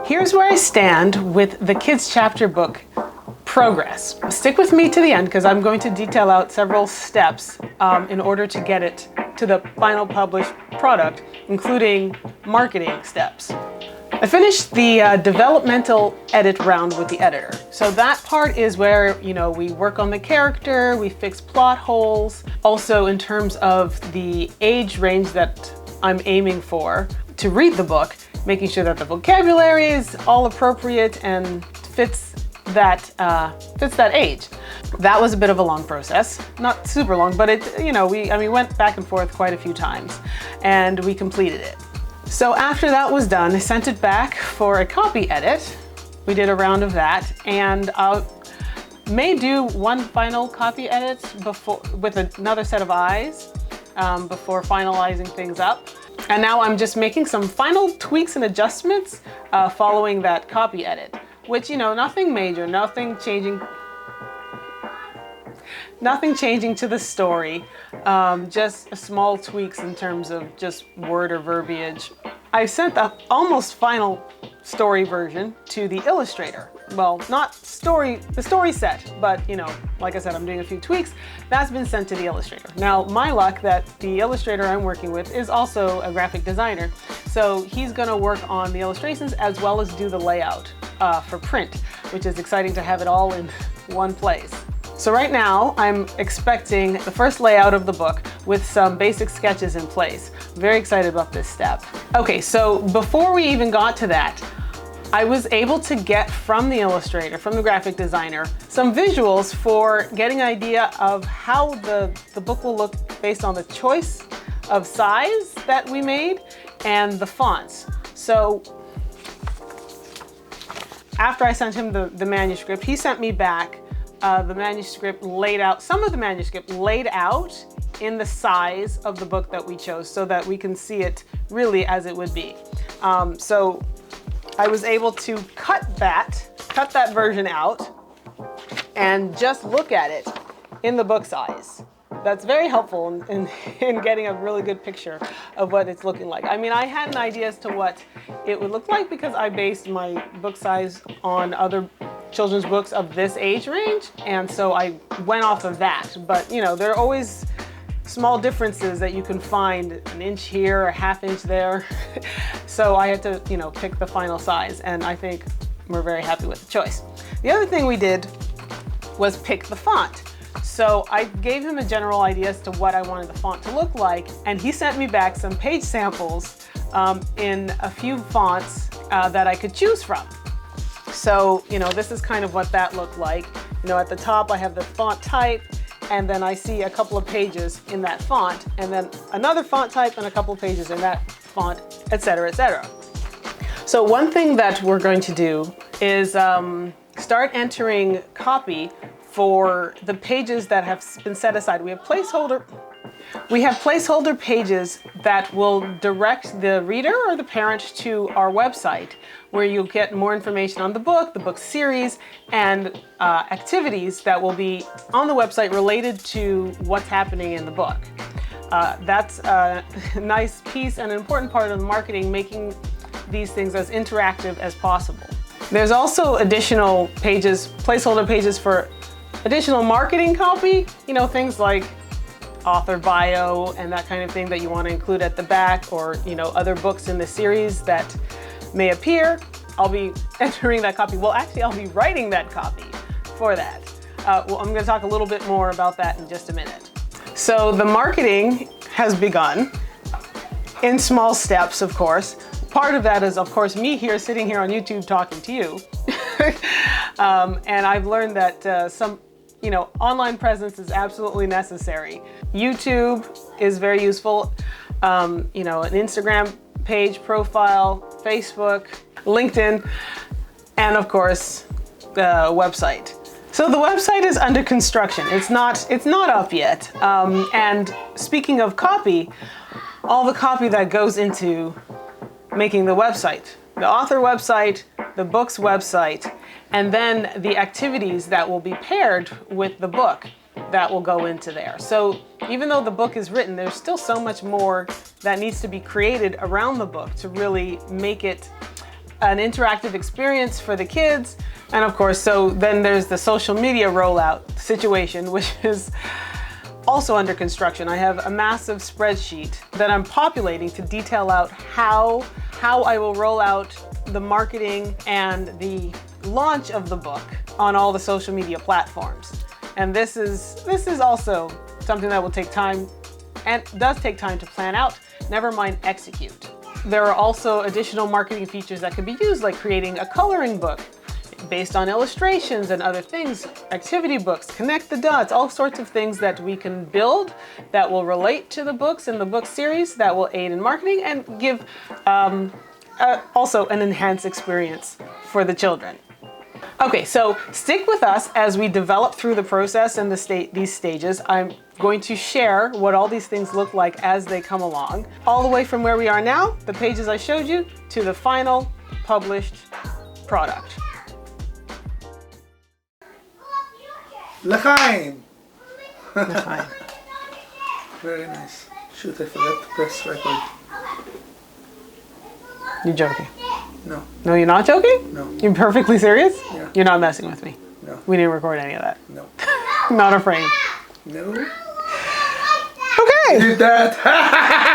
Here's where I stand with the kids chapter book progress. Stick with me to the end because I'm going to detail out several steps in order to get it to the final published product, including marketing steps. I finished the developmental edit round with the editor. So that part is where, we work on the character, we fix plot holes. Also in terms of the age range that I'm aiming for to read the book, making sure that the vocabulary is all appropriate and fits that age. That was a bit of a long process, not super long, but we went back and forth quite a few times and we completed it. So after that was done, I sent it back for a copy edit. We did a round of that, and I may do one final copy edit with another set of eyes before finalizing things up. And now I'm just making some final tweaks and adjustments following that copy edit, which, nothing major, nothing changing to the story, just small tweaks in terms of just word or verbiage. I sent the almost final story version to the illustrator. Well, not the story set, but like I said, I'm doing a few tweaks. That's been sent to the illustrator. Now, my luck that the illustrator I'm working with is also a graphic designer. So he's gonna work on the illustrations as well as do the layout for print, which is exciting to have it all in one place. So right now, I'm expecting the first layout of the book with some basic sketches in place. Very excited about this step. Okay, so before we even got to that, I was able to get from the illustrator, from the graphic designer, some visuals for getting an idea of how the book will look based on the choice of size that we made and the fonts. So after I sent him the manuscript, he sent me back the manuscript laid out, some of the manuscript laid out in the size of the book that we chose so that we can see it really as it would be. So I was able to cut that version out and just look at it in the book size. That's very helpful in getting a really good picture of what it's looking like. I mean, I had an idea as to what it would look like because I based my book size on other children's books of this age range, and so I went off of that. But there are always small differences that you can find, an inch here, a half inch there. So I had to, pick the final size, and I think we're very happy with the choice. The other thing we did was pick the font. So I gave him a general idea as to what I wanted the font to look like, and he sent me back some page samples in a few fonts that I could choose from. So, this is kind of what that looked like. At the top I have the font type, and then I see a couple of pages in that font, and then another font type and a couple of pages in that font, etc., etc. So one thing that we're going to do is start entering copy for the pages that have been set aside. We have placeholder pages that will direct the reader or the parent to our website, where you'll get more information on the book series, and activities that will be on the website related to what's happening in the book. That's a nice piece and an important part of the marketing, making these things as interactive as possible. There's also additional pages, placeholder pages for additional marketing copy, things like author bio and that kind of thing that you want to include at the back, or other books in the series that may appear. I'll be entering that copy. Well, actually, I'll be writing that copy for that. Well, I'm going to talk a little bit more about that in just a minute. So the marketing has begun in small steps, of course. Part of that is, of course, me sitting here on YouTube talking to you. And I've learned that some online presence is absolutely necessary. YouTube is very useful. An Instagram page, profile, Facebook, LinkedIn, and of course, the website. So the website is under construction. It's not up yet. And speaking of copy, all the copy that goes into making the website, the author website, the book's website, and then the activities that will be paired with the book that will go into there. So even though the book is written, there's still so much more that needs to be created around the book to really make it an interactive experience for the kids. And of course, so then there's the social media rollout situation, which is also under construction. I have a massive spreadsheet that I'm populating to detail out how I will roll out the marketing and the launch of the book on all the social media platforms. And this is also something that will take time and does take time to plan out, never mind execute. There are also additional marketing features that can be used, like creating a coloring book based on illustrations and other things, activity books, connect the dots, all sorts of things that we can build that will relate to the books and the book series that will aid in marketing and give also an enhanced experience for the children. Okay, so stick with us as we develop through the process and these stages. I'm going to share what all these things look like as they come along, all the way from where we are now, the pages I showed you, to the final published product. L'chaim! L'chaim. Very nice. Shoot, I forgot to press record. You're joking. No. No, you're not joking? No. You're perfectly serious? Yeah. You're not messing with me? No. We didn't record any of that? No. Not a frame? No. Okay! Did that!